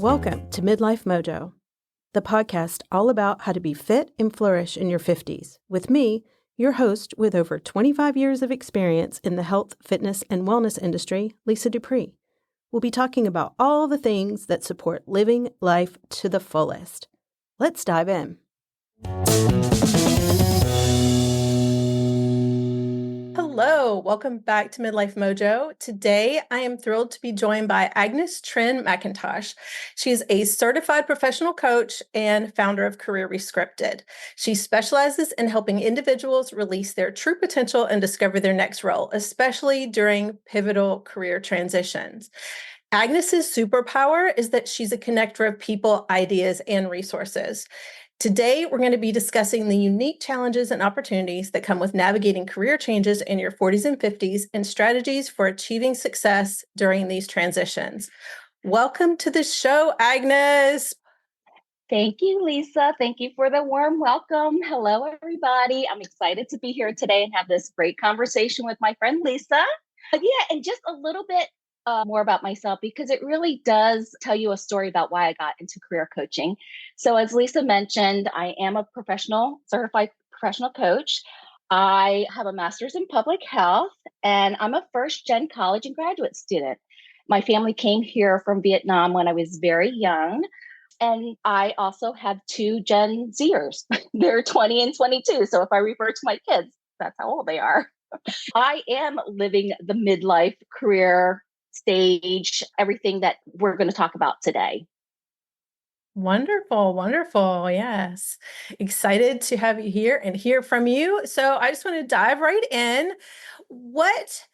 Welcome to Midlife Mojo, the podcast all about how to be fit and flourish in your 50s, with me, your host with over 25 years of experience in the health, fitness, and wellness industry, Lisa DuPree. We'll be talking about all the things that support living life to the fullest. Let's dive in. Hello, welcome back to Midlife Mojo. Today, I am thrilled to be joined by Agnes Trinh Mackintosh. She is a certified professional coach and founder of Career Rescripted. She specializes in helping individuals release their true potential and discover their next role, especially during pivotal career transitions. Agnes's superpower is that she's a connector of people, ideas, and resources. Today, we're going to be discussing the unique challenges and opportunities that come with navigating career changes in your 40s and 50s and strategies for achieving success during these transitions. Welcome to the show, Agnes. Thank you, Lisa. Thank you for the warm welcome. Hello, everybody. I'm excited to be here today and have this great conversation with my friend, Lisa. And just a little bit more about myself, because it really does tell you a story about why I got into career coaching. So as Lisa mentioned, I am a certified professional coach. I have a master's in public health, and I'm a first-gen college and graduate student. My family came here from Vietnam when I was very young. And I also have two Gen Zers. They're 20 and 22. So if I refer to my kids, that's how old they are. I am living the midlife career stage, everything that we're going to talk about today. Wonderful, wonderful. Yes. Excited to have you here and hear from you. So I just want to dive right in. What,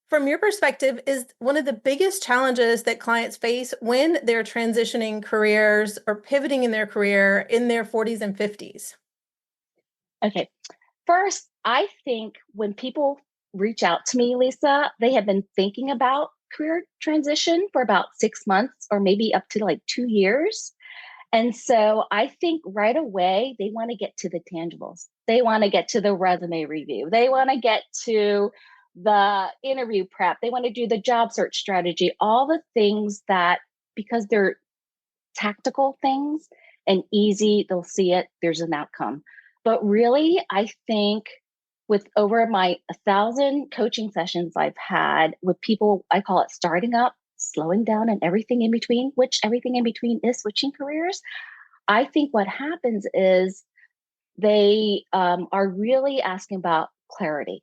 from your perspective, is one of the biggest challenges that clients face when they're transitioning careers or pivoting in their career in their 40s and 50s? Okay. First, I think when people reach out to me, Lisa, they have been thinking about career transition for about 6 months or maybe up to like 2 years. And so I think right away, they want to get to the tangibles. They want to get to the resume review. They want to get to the interview prep. They want to do the job search strategy, all the things that, because they're tactical things and easy, they'll see it, there's an outcome. But really, I think with over my 1,000 coaching sessions I've had with people, I call it starting up, slowing down, and everything in between, which everything in between is switching careers. I think what happens is they are really asking about clarity,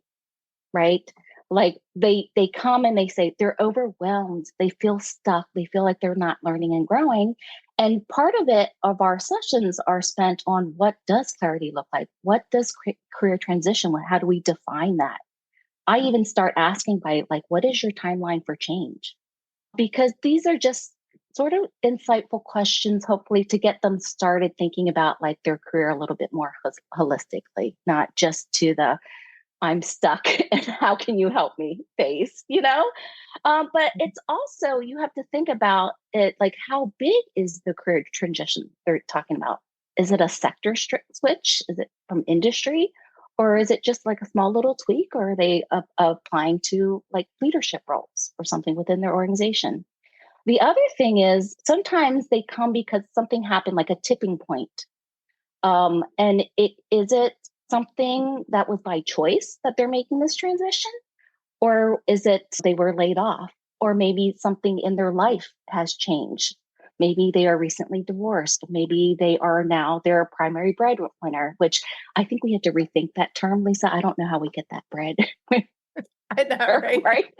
right? Like they come and they say they're overwhelmed, they feel stuck, they feel like they're not learning and growing. And part of our sessions are spent on what does clarity look like? What does career transition? How do we define that? I even start asking by like, what is your timeline for change? Because these are just sort of insightful questions, hopefully to get them started thinking about like their career a little bit more holistically, not just to the I'm stuck and how can you help me phase, But it's also, you have to think about it, like how big is the career transition they're talking about? Is it a sector switch? Is it from industry? Or is it just like a small little tweak? Or are they applying to like leadership roles or something within their organization? The other thing is sometimes they come because something happened, like a tipping point. And is it something that was by choice that they're making this transition? Or is it they were laid off? Or maybe something in their life has changed. Maybe they are recently divorced. Maybe they are now their primary breadwinner, which I think we have to rethink that term, Lisa. I don't know how we get that bread. I know, right? Right?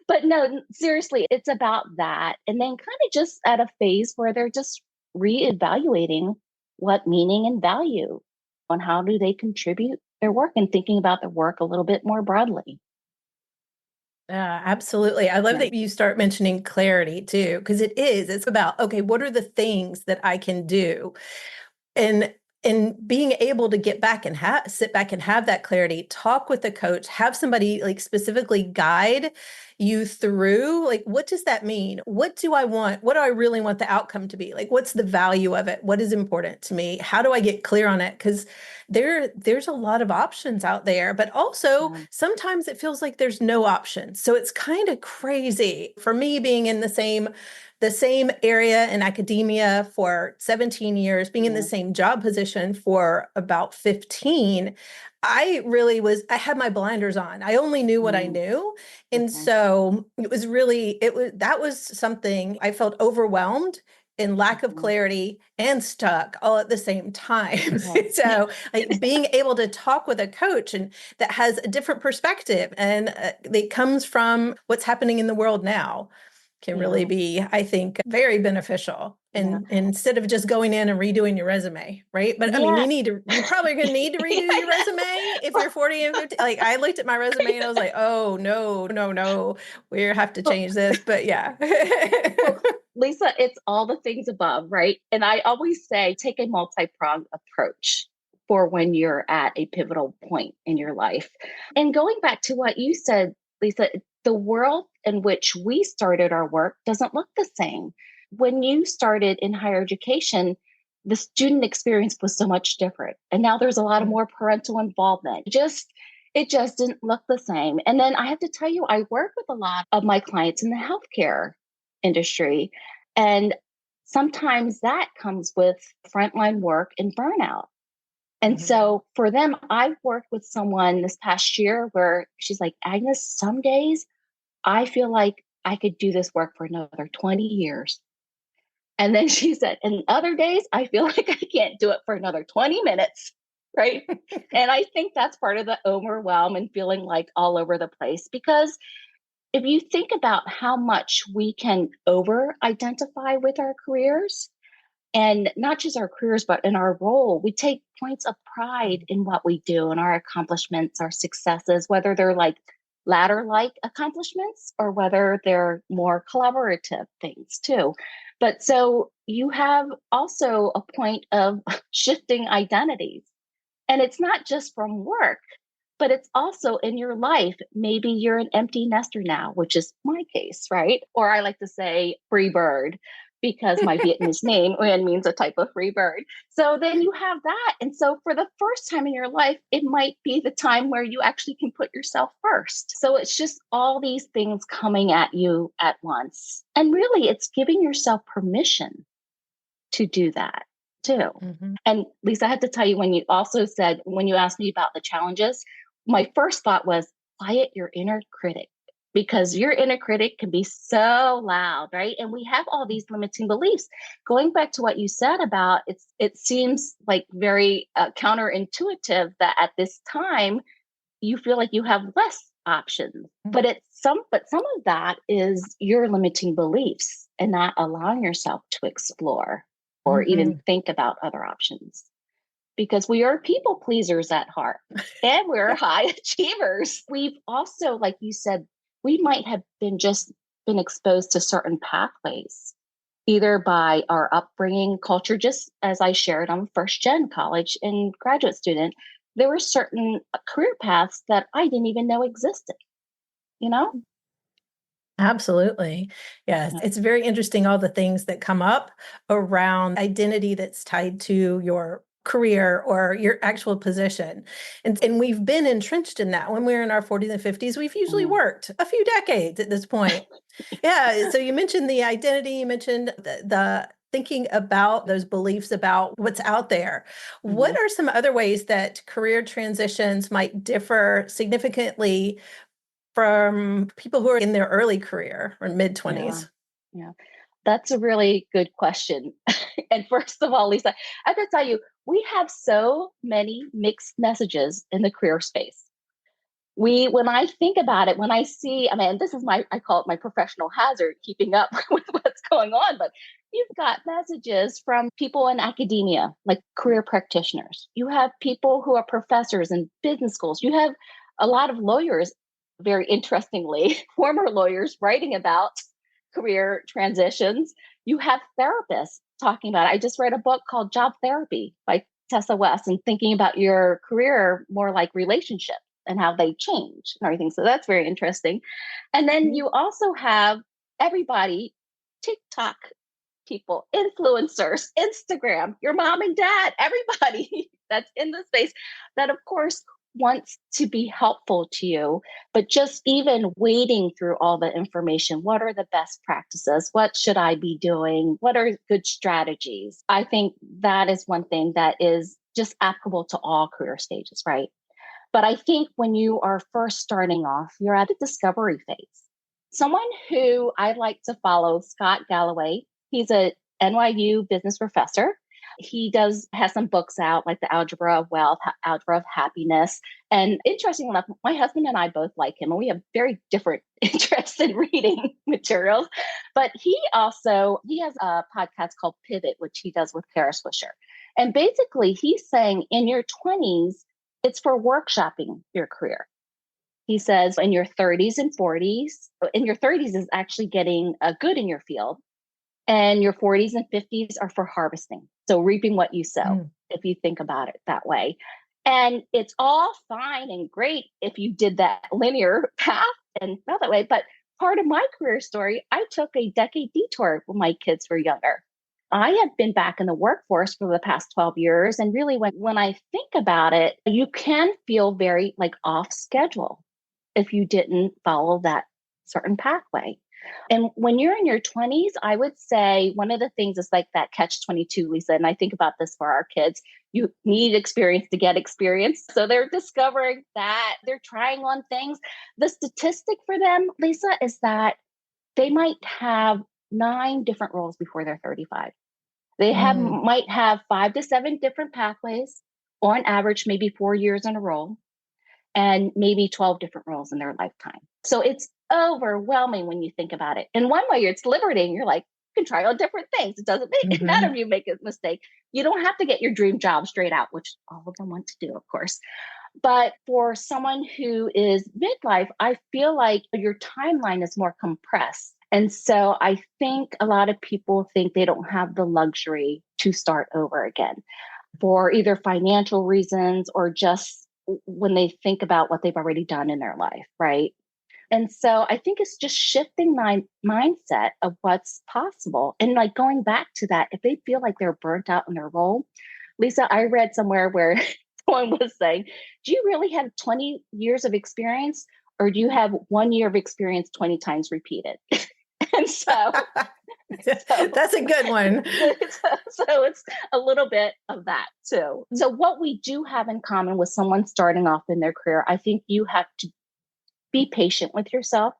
But no, seriously, it's about that. And then kind of just at a phase where they're just reevaluating what meaning and value on how do they contribute their work and thinking about their work a little bit more broadly. Absolutely. I love that you start mentioning clarity too, because it's about, okay, what are the things that I can do? And being able to get back and sit back and have that clarity, talk with a coach, have somebody like specifically guide you through, like, what does that mean? What do I want? What do I really want the outcome to be? Like, what's the value of it? What is important to me? How do I get clear on it? Because there's a lot of options out there, but also sometimes it feels like there's no options. So it's kind of crazy for me being in the the same area in academia for 17 years, being in the Yeah. same job position for about 15, I had my blinders on. I only knew what I Mm, knew. And okay. so that was something I felt overwhelmed in lack of Mhm. clarity and stuck all at the same time. Okay. So like being able to talk with a coach and that has a different perspective and it comes from what's happening in the world now can really Yeah. be, I think, very beneficial. Yeah. And instead of just going in and redoing your resume, right? But I mean, Yeah. you probably gonna need to redo I your resume if you're 40 and 50. Like I looked at my resume and I was like, oh no, no, no, we have to know. change this. But yeah. Well, Lisa, it's all the things above, right? And I always say take a multi pronged approach for when you're at a pivotal point in your life. And going back to what you said, Lisa, the world in which we started our work doesn't look the same. When you started in higher education, the student experience was so much different. And now there's a lot of more parental involvement. It just didn't look the same. And then I have to tell you, I work with a lot of my clients in the healthcare industry. And sometimes that comes with frontline work and burnout. And Mhm. so for them, I've worked with someone this past year where she's like, Agnes, some days I feel like I could do this work for another 20 years. And then she said, and other days I feel like I can't do it for another 20 minutes. Right. And I think that's part of the overwhelm and feeling like all over the place because if you think about how much we can over identify with our careers, and not just our careers, but in our role, we take points of pride in what we do and our accomplishments, our successes, whether they're like ladder like accomplishments or whether they're more collaborative things too. But so you have also a point of shifting identities. And it's not just from work, but it's also in your life. Maybe you're an empty nester now, which is my case, right? Or I like to say free bird because my Vietnamese name Nguyen means a type of free bird. So then you have that. And so for the first time in your life, it might be the time where you actually can put yourself first. So it's just all these things coming at you at once. And really, it's giving yourself permission to do that too. Mhm. And Lisa, I had to tell you when you also said, when you asked me about the challenges, my first thought was quiet your inner critic because your inner critic can be so loud, right? And we have all these limiting beliefs. Going back to what you said about it seems like very counterintuitive that at this time you feel like you have less options. But some of that is your limiting beliefs and not allowing yourself to explore or even Mhm. think about other options because we are people pleasers at heart and we're high achievers. We've also, like you said, we might have been exposed to certain pathways, either by our upbringing, culture, just as I shared, I'm first gen college and graduate student. There were certain career paths that I didn't even know existed, you know? Absolutely. Yes. Yeah. It's very interesting, all the things that come up around identity that's tied to your career or your actual position. And we've been entrenched in that. When we're in our 40s and 50s, we've usually Mhm. worked a few decades at this point. Yeah. So you mentioned the identity, you mentioned the thinking about those beliefs about what's out there. What Mhm. are some other ways that career transitions might differ significantly from people who are in their early career or mid Yeah. 20s? Yeah. That's a really good question. And first of all, Lisa, I have to tell you, we have so many mixed messages in the career space. When I think about it, when I see, I mean, this is I call it my professional hazard, keeping up with what's going on. But you've got messages from people in academia, like career practitioners. You have people who are professors in business schools. You have a lot of lawyers, very interestingly, former lawyers writing about career transitions. You have therapists talking about it. I just read a book called Job Therapy by Tessa West and thinking about your career more like relationships and how they change and everything. So that's very interesting. And then Mhm. you also have everybody, TikTok people, influencers, Instagram, your mom and dad, everybody that's in the space that, of course, wants to be helpful to you, but just even wading through all the information, what are the best practices? What should I be doing? What are good strategies? I think that is one thing that is just applicable to all career stages, right? But I think when you are first starting off, you're at a discovery phase. Someone who I like to follow, Scott Galloway, he's a NYU business professor. He has some books out like the Algebra of Wealth, Algebra of Happiness. And interesting enough, my husband and I both like him, and we have very different interests in reading materials. But he has a podcast called Pivot, which he does with Kara Swisher. And basically he's saying in your 20s, it's for workshopping your career. He says in your 30s and 40s, in your 30s is actually getting good in your field. And your 40s and 50s are for harvesting. So reaping what you sow, if you think about it that way. And it's all fine and great if you did that linear path and felt that way. But part of my career story, I took a decade detour when my kids were younger. I have been back in the workforce for the past 12 years. And really, when I think about it, you can feel very like off schedule if you didn't follow that certain pathway. And when you're in your 20s, I would say one of the things is like that catch-22, Lisa. And I think about this for our kids. You need experience to get experience. So they're discovering that, they're trying on things. The statistic for them, Lisa, is that they might have 9 different roles before they're 35. They might have 5 to 7 different pathways, on average, maybe 4 years in a role, and maybe 12 different roles in their lifetime. So it's overwhelming when you think about it. In one way, it's liberating. You're like, you can try on different things. It doesn't matter if you make a mistake. You don't have to get your dream job straight out, which all of them want to do, of course. But for someone who is midlife, I feel like your timeline is more compressed. And so I think a lot of people think they don't have the luxury to start over again for either financial reasons or just when they think about what they've already done in their life, right? And so I think it's just shifting my mindset of what's possible. And like going back to that, if they feel like they're burnt out in their role, Lisa, I read somewhere where someone was saying, do you really have 20 years of experience, or do you have 1 year of experience 20 times repeated? And so that's a good one. So it's a little bit of that too. So what we do have in common with someone starting off in their career, I think you have to be patient with yourself,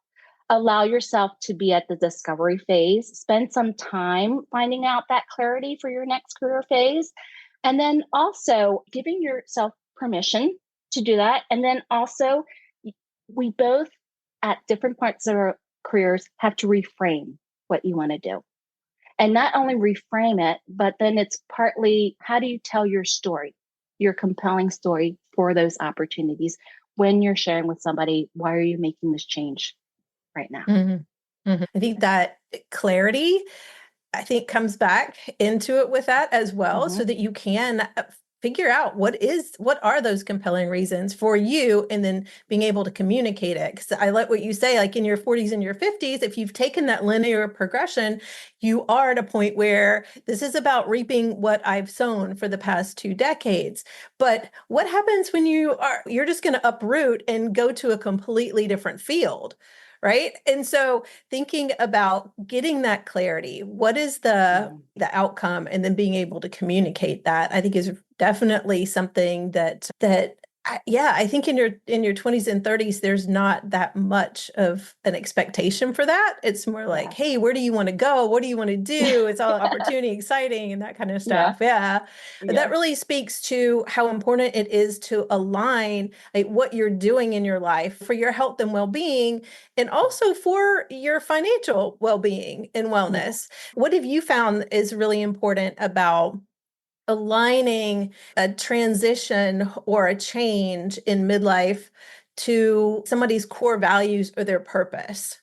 allow yourself to be at the discovery phase, spend some time finding out that clarity for your next career phase, and then also giving yourself permission to do that. And then also, we both at different parts of our careers have to reframe what you want to do. And not only reframe it, but then it's partly how do you tell your story, your compelling story for those opportunities when you're sharing with somebody, why are you making this change right now? I think that clarity, I think, comes back into it with that as well, so that you can figure out what are those compelling reasons for you, and then being able to communicate it. Because I like what you say, like in your 40s and your 50s, if you've taken that linear progression, you are at a point where this is about reaping what I've sown for the past 2 decades. But what happens when you're just going to uproot and go to a completely different field? Right. And so thinking about getting that clarity, what is the outcome, and then being able to communicate that, I think is definitely something that I think in your 20s and 30s, there's not that much of an expectation for that. It's more like, hey, where do you want to go? What do you want to do? It's all opportunity, exciting, and that kind of stuff. Yeah. But that really speaks to how important it is to align like what you're doing in your life for your health and well-being, and also for your financial well-being and wellness. What have you found is really important about aligning a transition or a change in midlife to somebody's core values or their purpose?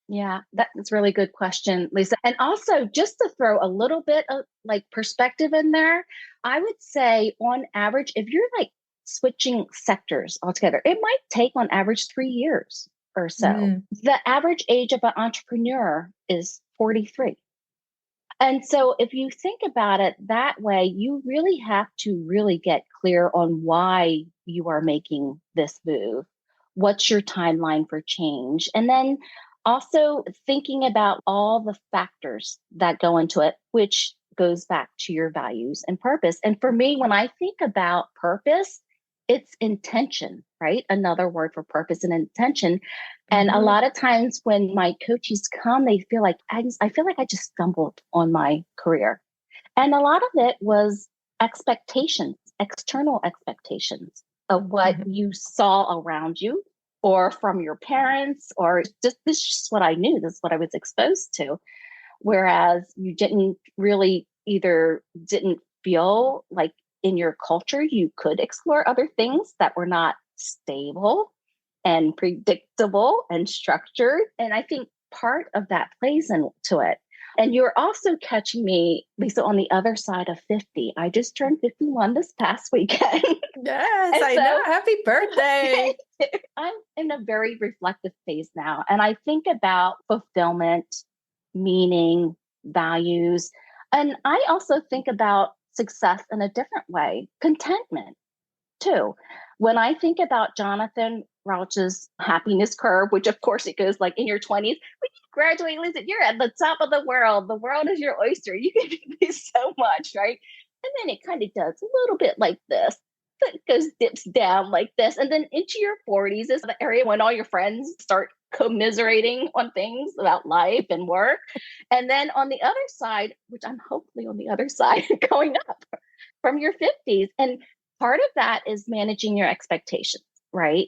Yeah, that's a really good question, Lisa. And also, just to throw a little bit of like perspective in there, I would say on average, if you're like switching sectors altogether, it might take on average 3 years or so. The average age of an entrepreneur is 43. And so if you think about it that way, you really have to really get clear on why you are making this move. What's your timeline for change? And then also thinking about all the factors that go into it, which goes back to your values and purpose. And for me, when I think about purpose, it's intention, right? Another word for purpose and intention. And a lot of times when my coaches come, they feel like, I feel like I just stumbled on my career. And a lot of it was expectations, external expectations of what you saw around you or from your parents, or just this is just what I knew, this is what I was exposed to. Whereas you didn't really either didn't feel like in your culture you could explore other things that were not stable and predictable and structured. And I think part of that plays into it. And you're also catching me, Lisa, on the other side of 50. I just turned 51 this past weekend. Yes, I know. Happy birthday. I'm in a very reflective phase now. And I think about fulfillment, meaning, values. And I also think about success in a different way, contentment too. When I think about Jonathan Rauch's happiness curve, which of course it goes like in your 20s, when you graduate, listen, you're at the top of the world. The world is your oyster. You can do so much, right? And then it kind of does a little bit like this. It goes dips down like this. And then into your 40s is the area when all your friends start commiserating on things about life and work. And then on the other side, which I'm hopefully on the other side going up from your 50s. And part of that is managing your expectations, right?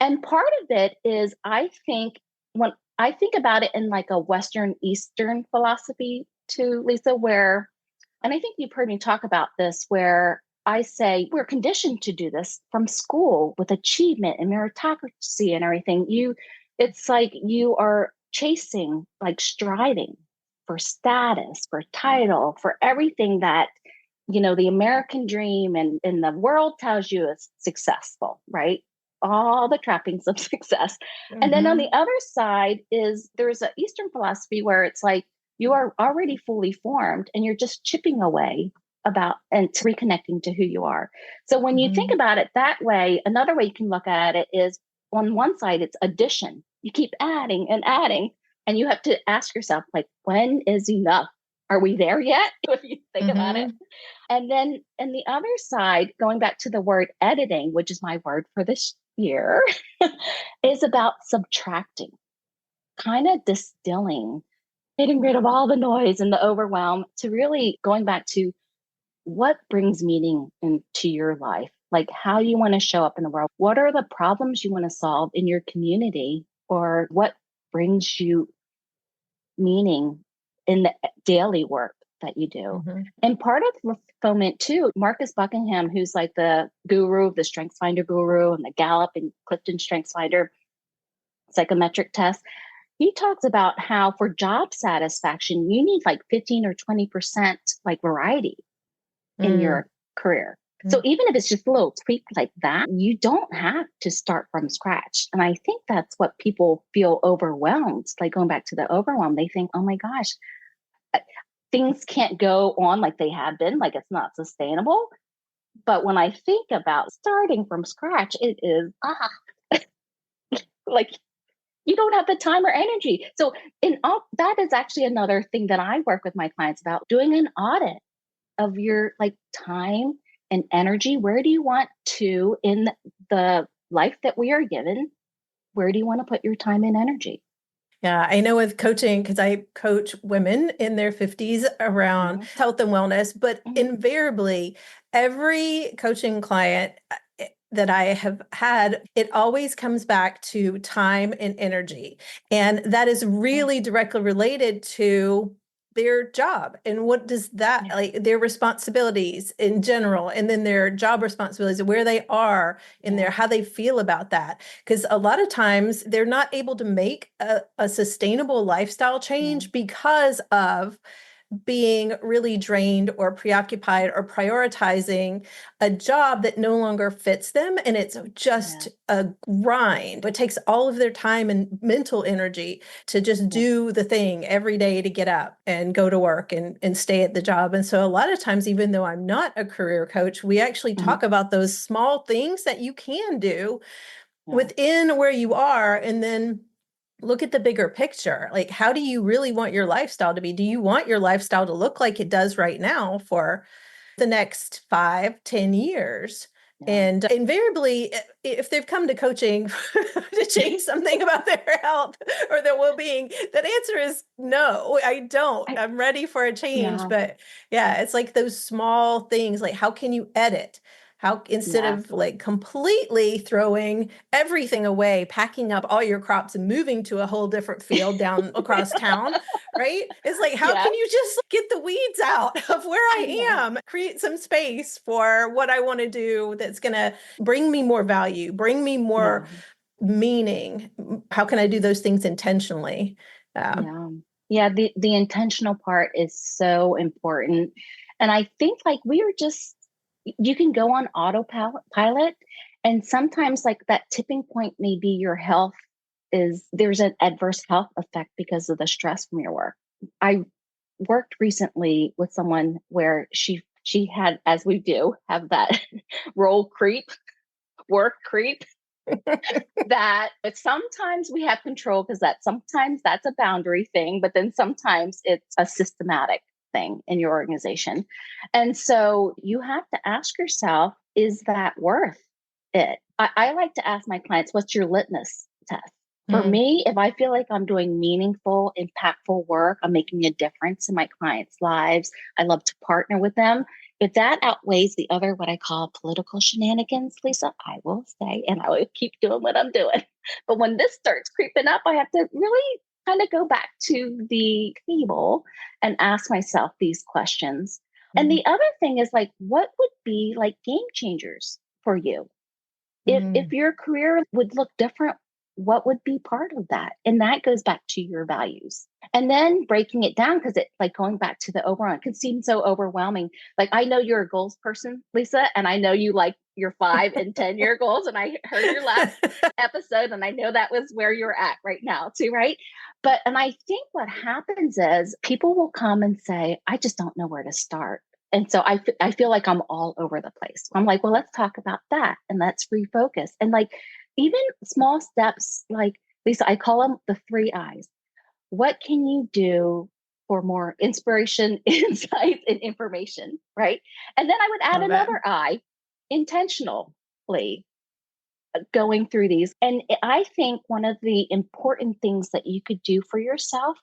And part of it is, I think, when I think about it in like a Western Eastern philosophy too, Lisa, where, and I think you've heard me talk about this, where I say we're conditioned to do this from school with achievement and meritocracy and everything. It's like you are chasing, like striving for status, for title, for everything that, the American dream and the world tells you is successful, right? All the trappings of success. And then on the other side is there's an Eastern philosophy where it's like you are already fully formed and you're just chipping away about and reconnecting to who you are. So when you think about it that way, another way you can look at it is on one side, it's addition. You keep adding and adding, and you have to ask yourself, like, when is enough? Are we there yet? If you think about it. And then in the other side, going back to the word editing, which is my word for this year, is about subtracting, kind of distilling, getting rid of all the noise and the overwhelm to really going back to what brings meaning into your life, like how you want to show up in the world. What are the problems you want to solve in your community, or what brings you meaning in the daily work that you do? And part of fulfillment too, Marcus Buckingham, who's like the guru, the Strengths Finder guru, and the Gallup and Clifton Strengths Finder psychometric test, he talks about how for job satisfaction, you need like 15 or 20% like variety in your career. So even if it's just a little tweak like that, you don't have to start from scratch. And I think that's what people feel overwhelmed. Like going back to the overwhelm, they think, oh my gosh, things can't go on like they have been, like it's not sustainable. But when I think about starting from scratch, it is, like you don't have the time or energy. So in all, that is actually another thing that I work with my clients about, doing an audit of your like time and energy. Where do you want to, in the life that we are given, where do you want to put your time and energy? Yeah, I know with coaching, because I coach women in their 50s around health and wellness, but invariably, every coaching client that I have had, it always comes back to time and energy. And that is really directly related to their job and what does that like their responsibilities in general, and then their job responsibilities and where they are in there, how they feel about that. Because a lot of times they're not able to make a sustainable lifestyle change because of being really drained or preoccupied or prioritizing a job that no longer fits them. And it's just a grind. It takes all of their time and mental energy to just do the thing every day to get up and go to work and stay at the job. And so a lot of times, even though I'm not a career coach, we actually talk about those small things that you can do within where you are, and then look at the bigger picture. Like, how do you really want your lifestyle to be? Do you want your lifestyle to look like it does right now for the next 5, 10 years? And invariably, if they've come to coaching to change something about their health or their well-being, that answer is no, I don't. I'm ready for a change. But yeah, it's like those small things, like how can you edit? How, instead of like completely throwing everything away, packing up all your crops and moving to a whole different field down across town, right? It's like, how can you just get the weeds out of where I am, create some space for what I want to do that's going to bring me more value, bring me more meaning? How can I do those things intentionally? The intentional part is so important. And I think like you can go on autopilot, and sometimes like that tipping point may be your health there's an adverse health effect because of the stress from your work. I worked recently with someone where she had, as we do, have that role creep, work creep. But sometimes we have control because sometimes that's a boundary thing, but then sometimes it's a systematic thing in your organization. And so you have to ask yourself, is that worth it? I like to ask my clients, what's your litmus test? For me, if I feel like I'm doing meaningful, impactful work, I'm making a difference in my clients' lives, I love to partner with them. If that outweighs the other, what I call political shenanigans, Lisa, I will stay and I will keep doing what I'm doing. But when this starts creeping up, I have to really kind of go back to the table and ask myself these questions. And the other thing is like, what would be like game changers for you? If your career would look different, what would be part of that? And that goes back to your values. And then breaking it down, because it like going back to the overall, it can seem so overwhelming. Like I know you're a goals person, Lisa, and I know you like your 5 and 10-year goals. And I heard your last episode, and I know that was where you're at right now too, right? And I think what happens is people will come and say, I just don't know where to start. And so I feel like I'm all over the place. I'm like, well, let's talk about that and let's refocus. And like, even small steps, like Lisa, I call them the 3 I's. What can you do for more inspiration, insight, and information, right? And then I would add another I, intentionally going through these. And I think one of the important things that you could do for yourself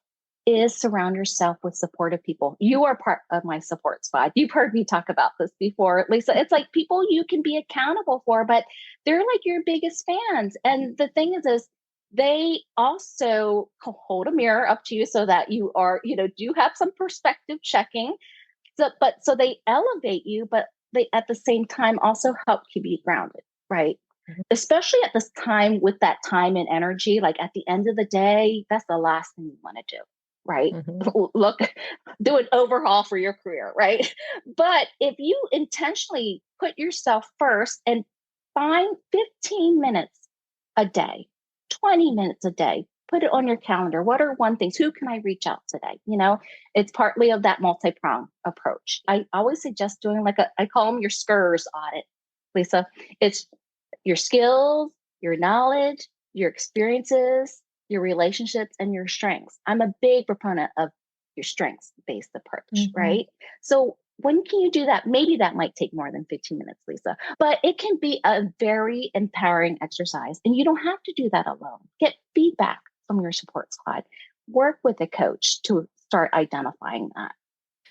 is surround yourself with supportive people. You are part of my support squad. You've heard me talk about this before, Lisa. It's like people you can be accountable for, but they're like your biggest fans. And the thing is they also hold a mirror up to you so that you are, do have some perspective checking. So they elevate you, but they at the same time also help keep you grounded, right? Especially at this time with that time and energy, like at the end of the day, that's the last thing you want to do. Right? Look, do an overhaul for your career, right? But if you intentionally put yourself first and find 15 minutes a day, 20 minutes a day, put it on your calendar. What are one things? Who can I reach out today? It's partly of that multi-pronged approach. I always suggest doing I call them your SCRS audit, Lisa. It's your skills, your knowledge, your experiences, your relationships, and your strengths. I'm a big proponent of your strengths-based approach, right? So when can you do that? Maybe that might take more than 15 minutes, Lisa, but it can be a very empowering exercise. And you don't have to do that alone. Get feedback from your support squad. Work with a coach to start identifying that.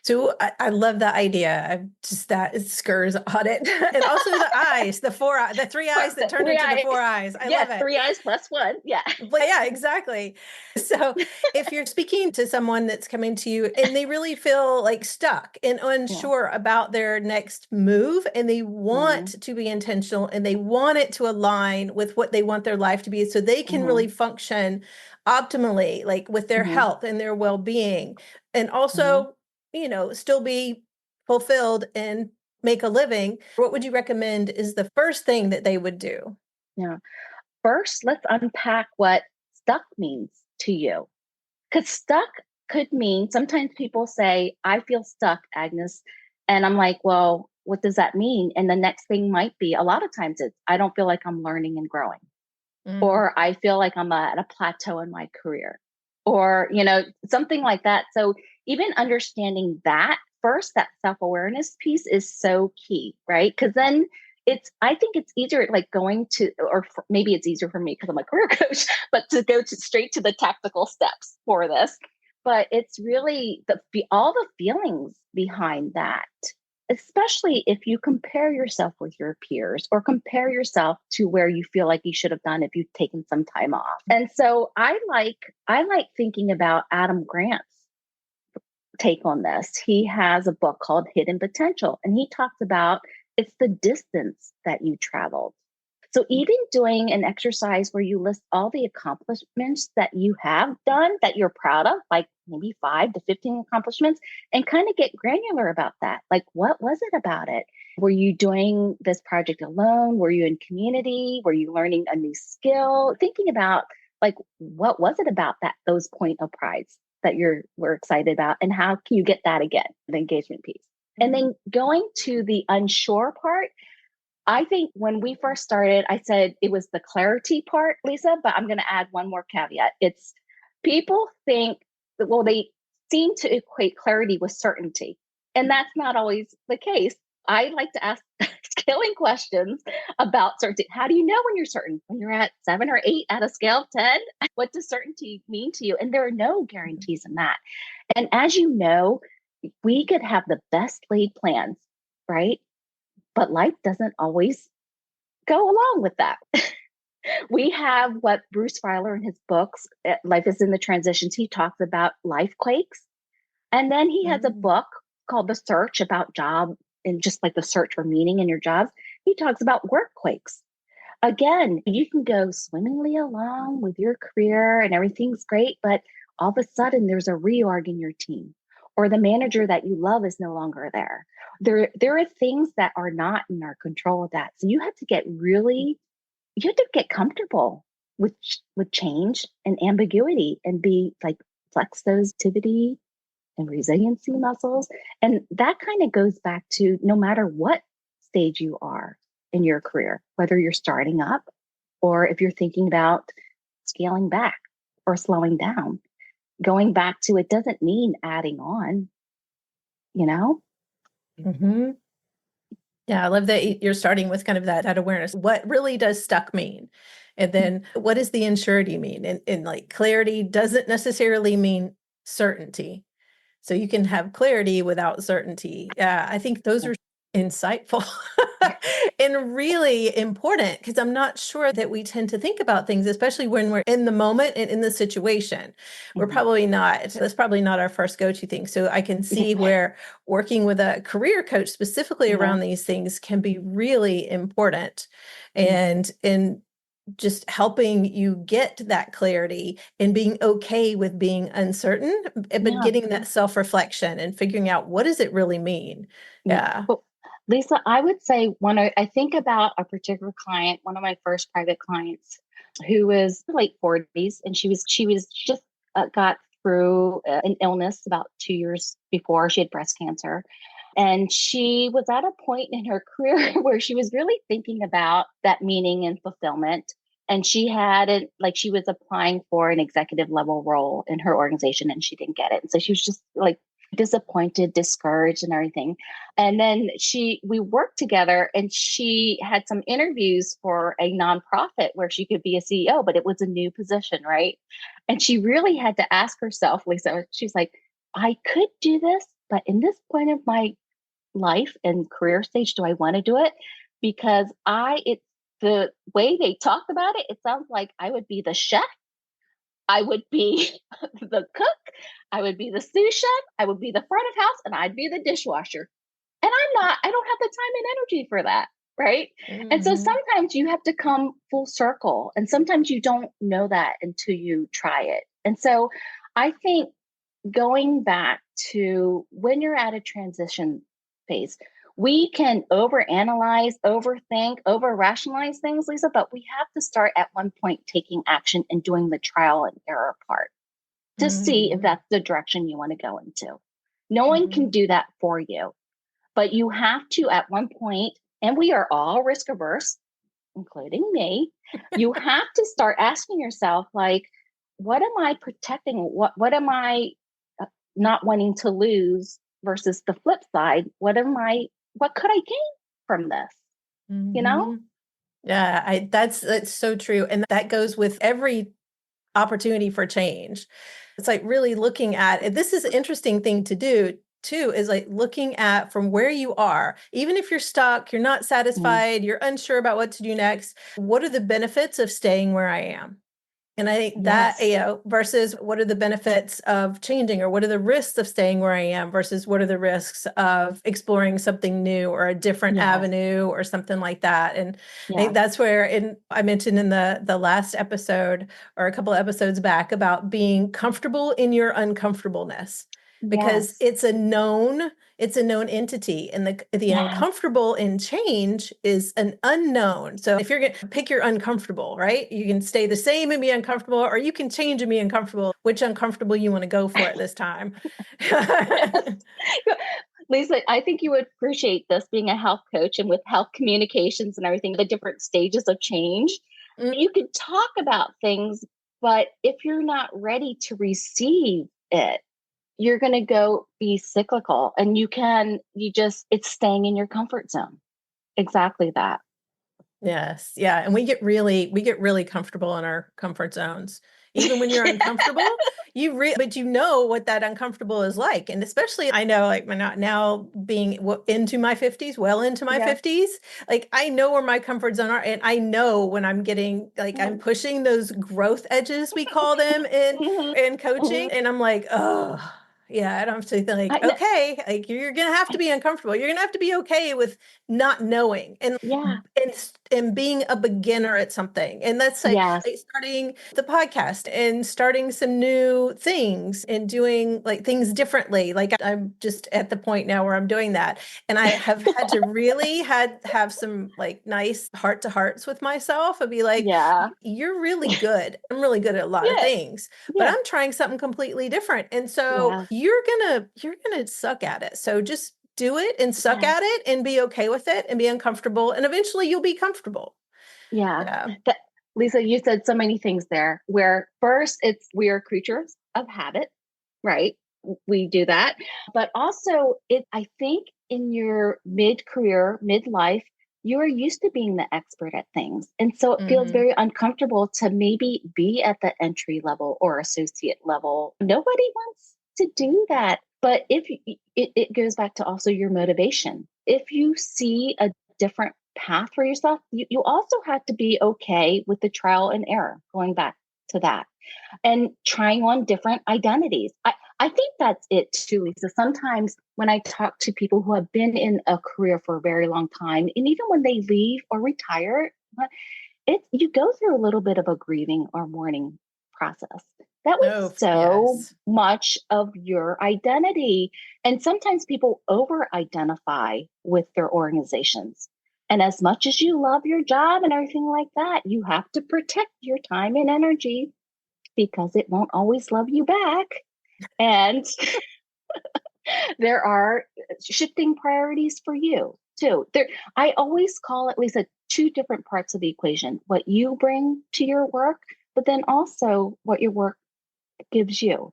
So I love that idea. That SCRS audit, and also the eyes, the 3 eyes that turn into the 4 eyes. I love it. 3 eyes plus 1. Yeah. Well, yeah, exactly. So if you're speaking to someone that's coming to you and they really feel like stuck and unsure about their next move, and they want to be intentional and they want it to align with what they want their life to be, so they can really function optimally, like with their health and their well-being. And also still be fulfilled and make a living, what would you recommend is the first thing that they would do? Yeah. First, let's unpack what stuck means to you. Because stuck could mean sometimes people say, I feel stuck, Agnes. And I'm like, well, what does that mean? And the next thing might be a lot of times it's, I don't feel like I'm learning and growing, Mm. or I feel like I'm at a plateau in my career, or, something like that. So even understanding that first, that self awareness piece is so key, right? Because then I think it's easier, like going to, maybe it's easier for me because I'm a career coach, but to go straight to the tactical steps for this. But it's really all the feelings behind that, especially if you compare yourself with your peers or compare yourself to where you feel like you should have done if you've taken some time off. And so I like thinking about Adam Grant's take on this. He has a book called Hidden Potential, and he talks about it's the distance that you traveled. So even doing an exercise where you list all the accomplishments that you have done that you're proud of, like maybe 5 to 15 accomplishments, and kind of get granular about that. Like, what was it about it? Were you doing this project alone? Were you in community? Were you learning a new skill? Thinking about like, what was it about those point of prides that we're excited about, and how can you get that again, the engagement piece? And then going to the unsure part, I think when we first started, I said it was the clarity part, Lisa, but I'm going to add one more caveat. It's people think that, well, they seem to equate clarity with certainty. And that's not always the case. I like to ask scaling questions about certainty. How do you know when you're certain? When you're at 7 or 8 at a scale of 10? What does certainty mean to you? And there are no guarantees in that. And as you know, we could have the best laid plans, right? But life doesn't always go along with that. We have what Bruce Feiler in his books, Life is in the Transitions, he talks about life quakes. And then he has a book called The Search about job and just like the search for meaning in your jobs. He talks about work quakes. Again, you can go swimmingly along with your career and everything's great, but all of a sudden there's a reorg in your team, or the manager that you love is no longer there. There are things that are not in our control of that. So you have to get comfortable with change and ambiguity, and be like, flex those activity and resiliency muscles. And that kind of goes back to no matter what stage you are in your career, whether you're starting up or if you're thinking about scaling back or slowing down, going back to, it doesn't mean adding on, you know? Mm-hmm. Yeah, I love that you're starting with kind of that awareness. What really does stuck mean? And then what does the insurity mean? And like clarity doesn't necessarily mean certainty. So you can have clarity without certainty. Yeah, I think those are insightful and really important, because I'm not sure that we tend to think about things, especially when we're in the moment and in the situation. That's probably not our first go-to thing. So I can see where working with a career coach specifically around these things can be really important, and just helping you get that clarity and being okay with being uncertain, but getting that self-reflection and figuring out, what does it really mean? Yeah. Well, Lisa, I would say I think about a particular client, one of my first private clients, who was late 40s, and she was just got through an illness about 2 years before. She had breast cancer. And she was at a point in her career where she was really thinking about that meaning and fulfillment. And she she was applying for an executive level role in her organization, and she didn't get it. And so she was just like disappointed, discouraged, and everything. And then we worked together, and she had some interviews for a nonprofit where she could be a CEO, but it was a new position, right? And she really had to ask herself, Lisa, she's like, I could do this, but in this point of my life and career stage, do I want to do it? Because it's the way they talk about it, it sounds like I would be the chef, I would be the cook, I would be the sous chef, I would be the front of house, and I'd be the dishwasher. And I don't have the time and energy for that. Right. And so sometimes you have to come full circle, and sometimes you don't know that until you try it. And so I think going back to when you're at a transition phase, we can overanalyze, overthink, over rationalize things, Lisa, but we have to start at one point taking action and doing the trial and error part to see if that's the direction you want to go into. No one can do that for you, but you have to at one point, and we are all risk averse, including me, you have to start asking yourself, like, what am I protecting? What am I not wanting to lose versus the flip side? What could I gain from this? You know? Yeah, that's so true. And that goes with every opportunity for change. It's like really looking at it. This is an interesting thing to do too, is like looking at from where you are, even if you're stuck, you're not satisfied, you're unsure about what to do next. What are the benefits of staying where I am? And I think that, versus what are the benefits of changing, or what are the risks of staying where I am versus what are the risks of exploring something new or a different avenue or something like that. And I think that's where, I mentioned in the last episode or a couple of episodes back about being comfortable in your uncomfortableness, because it's a known entity, and the uncomfortable in change is an unknown. So if you're going to pick your uncomfortable, right? You can stay the same and be uncomfortable, or you can change and be uncomfortable. Which uncomfortable you want to go for at this time? Lisa, I think you would appreciate this, being a health coach and with health communications and everything, the different stages of change. You can talk about things, but if you're not ready to receive it, you're going to go be cyclical, and it's staying in your comfort zone. Exactly that. Yes. Yeah. And we get really comfortable in our comfort zones. Even when you're uncomfortable, but you know what that uncomfortable is like. And especially, I know, like, now being into my 50s, well into my 50s, like, I know where my comfort zone are. And I know when I'm getting, like, I'm pushing those growth edges, we call them in coaching. And I'm like, oh, yeah, I don't have to think, okay, like, you're going to have to be uncomfortable. You're going to have to be okay with not knowing and being a beginner at something. And that's like starting the podcast and starting some new things and doing like things differently. Like, I'm just at the point now where I'm doing that. And I have had to really have some like nice heart to hearts with myself and be like, you're really good. I'm really good at a lot of things, but I'm trying something completely different. And so you're gonna suck at it. So just do it and suck at it and be okay with it and be uncomfortable. And eventually you'll be comfortable. Lisa, you said so many things there, where first we are creatures of habit, right? We do that. But also I think in your mid-career, midlife, you're used to being the expert at things. And so it feels very uncomfortable to maybe be at the entry level or associate level. Nobody wants to do that. But if it goes back to also your motivation. If you see a different path for yourself, you also have to be okay with the trial and error, going back to that, and trying on different identities. I think that's it too, Lisa. Sometimes when I talk to people who have been in a career for a very long time, and even when they leave or retire, you go through a little bit of a grieving or mourning process. That was much of your identity. And sometimes people over-identify with their organizations. And as much as you love your job and everything like that, you have to protect your time and energy, because it won't always love you back. And there are shifting priorities for you too. I always call it, Lisa, two different parts of the equation: what you bring to your work, but then also what your work gives you.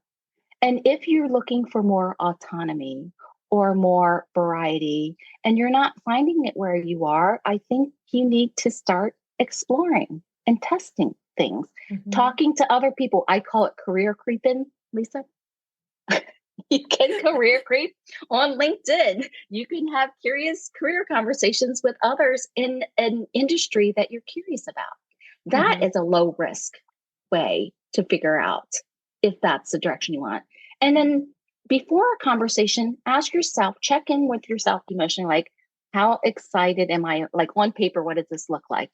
And if you're looking for more autonomy or more variety and you're not finding it where you are, I think you need to start exploring and testing things, talking to other people. I call it career creeping, Lisa. You can career creep on LinkedIn. You can have curious career conversations with others in an industry that you're curious about. That is a low risk way to figure out if that's the direction you want. And then before a conversation, ask yourself, check in with yourself emotionally, like, how excited am I? Like, on paper, what does this look like?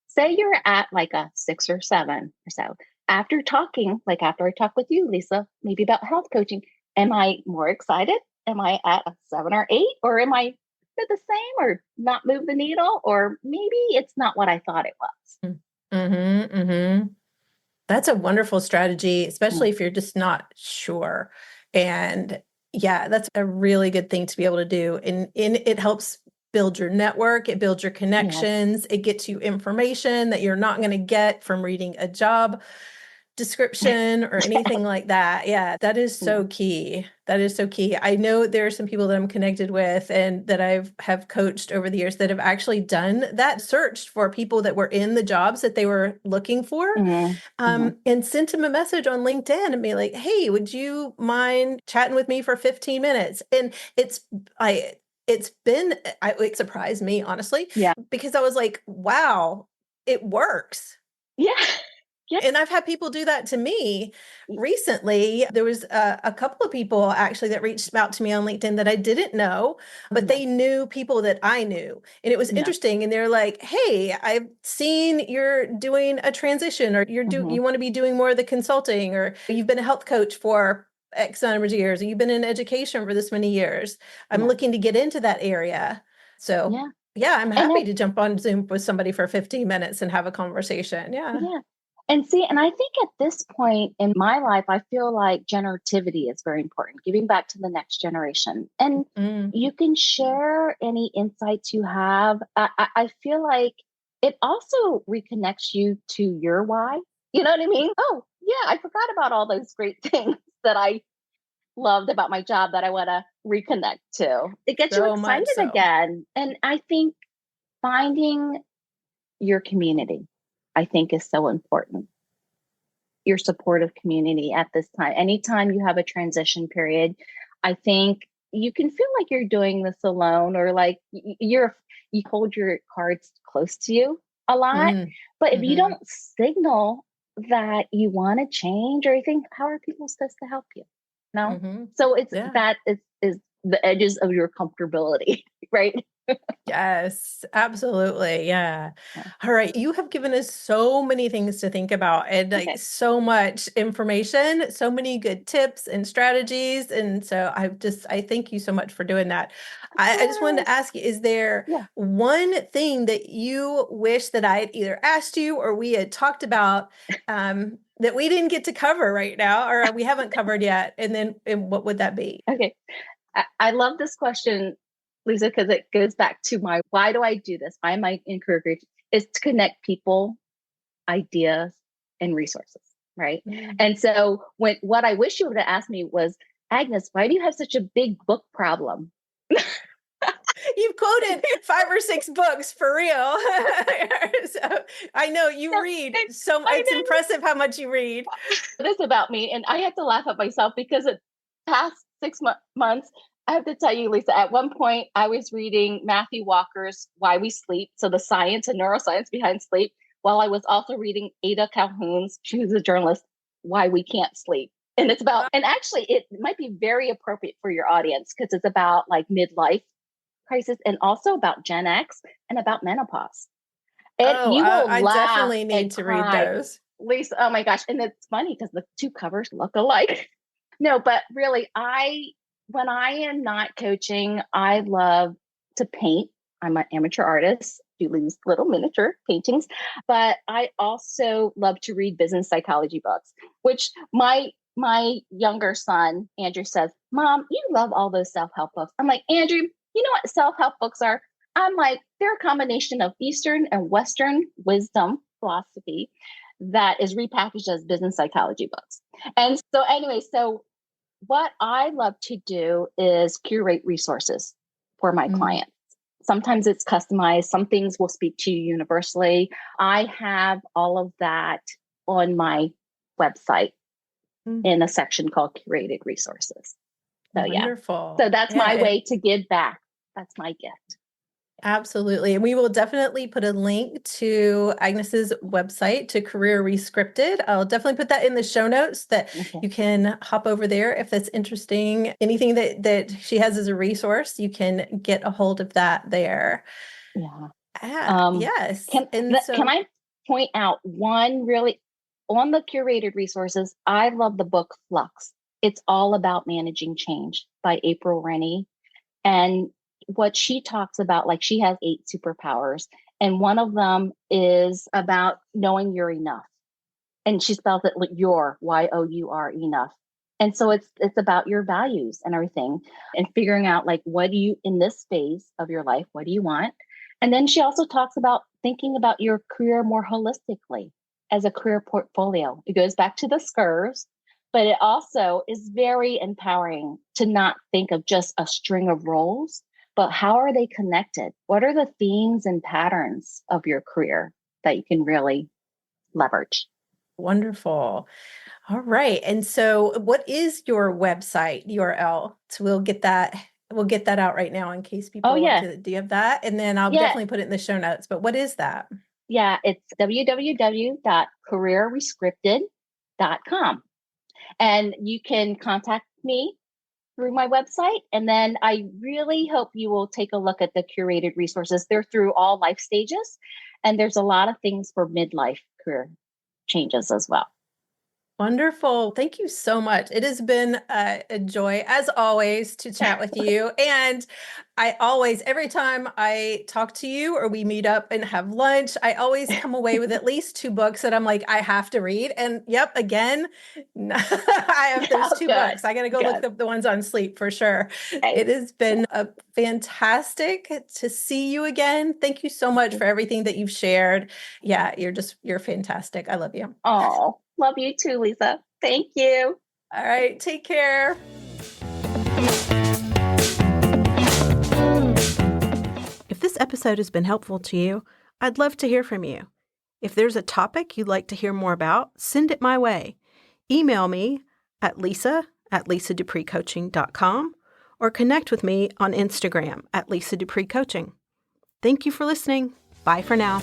Say you're at like a 6 or 7 or so. After talking, like after I talk with you, Lisa, maybe about health coaching, Am I more excited? Am I at a 7 or 8? Or am I the same or not move the needle? Or maybe it's not what I thought it was. Mm-hmm, mm-hmm. That's a wonderful strategy, Mm. especially if you're just not sure. And yeah, that's a really good thing to be able to do. And it helps build your network, it builds your Yes. connections, it gets you information that you're not going to get from reading a job description or anything like that. Yeah, that is Yeah. so key. That is so key. I know there are some people that I'm connected with and that I've have coached over the years that have actually done that, searched for people that were in the jobs that they were looking for, Mm-hmm. and sent him a message on LinkedIn and be like, "Hey, would you mind chatting with me for 15 minutes?" And I, it surprised me, honestly, Yeah. because I was like, wow, it works. Yeah. Yeah. And I've had people do that to me recently. There was a couple of people actually that reached out to me on LinkedIn that I didn't know, but Yeah. they knew people that I knew. And it was Yeah. interesting. And they're like, "Hey, I've seen you're doing a transition, or Mm-hmm. you want to be doing more of the consulting, or you've been a health coach for X number of years, or you've been in education for this many years. I'm Yeah. looking to get into that area." So Yeah. yeah, I'm And happy to jump on Zoom with somebody for 15 minutes and have a conversation. Yeah. yeah. And see, and I think at this point in my life, I feel like generativity is very important, giving back to the next generation. And Mm. you can share any insights you have. I feel like it also reconnects you to your why. You know what I mean? Oh, yeah, I forgot about all those great things that I loved about my job that I want to reconnect to. It gets you So much excited so. again. And I think finding your community, I think, is so important. Your supportive community at this time. Anytime you have a transition period, I think you can feel like you're doing this alone, or like you hold your cards close to you a lot. Mm, But if you mhm, don't signal that you want to change or anything, how are people supposed to help you? No. mhm. So it's Yeah. that is the edges of your comfortability, right? Yes, absolutely. Yeah. Yeah. All right. You have given us so many things to think about and like Okay. so much information, so many good tips and strategies. And so I thank you so much for doing that. Of I just wanted to course. ask you, is there Yeah. one thing that you wish that I had either asked you or we had talked about, that we didn't get to cover right now or we haven't covered yet? And what would that be? Okay. I love this question, Lisa, because it goes back to my why do I do this? Why am I in career creation? Is to connect people, ideas, and resources, right? Mm. And so when what I wish you would have asked me was, Agnes, why do you have such a big book problem? You've quoted 5 or 6 books for real. So, I know you No, read I it's didn't. impressive how much you read. It is about me, and I had to laugh at myself because the past 6 months, I have to tell you, Lisa, at one point I was reading Matthew Walker's Why We Sleep, so the science and neuroscience behind sleep, while I was also reading Ada Calhoun's, she was a journalist, Why We Can't Sleep. And it's about, and actually it might be very appropriate for your audience because it's about like midlife crisis and also about Gen X and about menopause. And Oh, you will I laugh definitely need and to read cry. those. Lisa, oh my gosh. And it's funny because the two covers look alike. No, but really, when I am not coaching, I love to paint. I'm an amateur artist, do these little miniature paintings, but I also love to read business psychology books, which my younger son, Andrew, says, Mom, you love all those self-help books. I'm like, Andrew, you know what self-help books are? I'm like, they're a combination of Eastern and Western wisdom philosophy that is repackaged as business psychology books. And so, anyway, so what I love to do is curate resources for my Mm, clients. Sometimes it's customized, some things will speak to you universally. I have all of that on my website mm. in a section called Curated Resources. So, yeah. Wonderful. So that's Yeah, my way to give back. That's my gift. absolutely. And we will definitely put a link to Agnes's website to Career Rescripted. I'll definitely put that in the show notes that Okay. you can hop over there if that's interesting. Anything that she has as a resource, you can get a hold of that there. Yeah. Yes. And Can so I point out one really on the curated resources? I love the book Flux. It's All About Managing Change by April Rennie. And what she talks about, like she has 8 superpowers, and one of them is about knowing you're enough. And she spells it like your, Y-O-U-R, enough. And so it's about your values and everything, and figuring out like, what do you, in this phase of your life, what do you want? And then she also talks about thinking about your career more holistically as a career portfolio. It goes back to the SCRs, but it also is very empowering to not think of just a string of roles, but how are they connected? What are the themes and patterns of your career that you can really leverage? Wonderful. All right. And so what is your website URL? So we'll get that out right now in case Oh, people want yeah. to. Do you have that? And then I'll Yeah. definitely put it in the show notes. But what is that? Yeah. It's www.careerrescripted.com. And you can contact me through my website. And then I really hope you will take a look at the curated resources. They're through all life stages. And there's a lot of things for midlife career changes as well. Wonderful. Thank you so much. It has been a joy, as always, to chat with you. And every time I talk to you or we meet up and have lunch, I always come away with at least 2 books that I'm like, I have to read. And yep, again, I have those Oh, 2 good. books. I got to go look Good. up the ones on sleep for sure. Okay. It has been a fantastic to see you again. Thank you so much for everything that you've shared. Yeah, you're fantastic. I love you. Oh, love you too, Lisa. Thank you. All right, take care. If this episode has been helpful to you, I'd love to hear from you. If there's a topic you'd like to hear more about, send it my way. Email me at lisa@lisadupreecoaching.com or connect with me on Instagram at Lisa DuPree Coaching. Thank you for listening. Bye for now.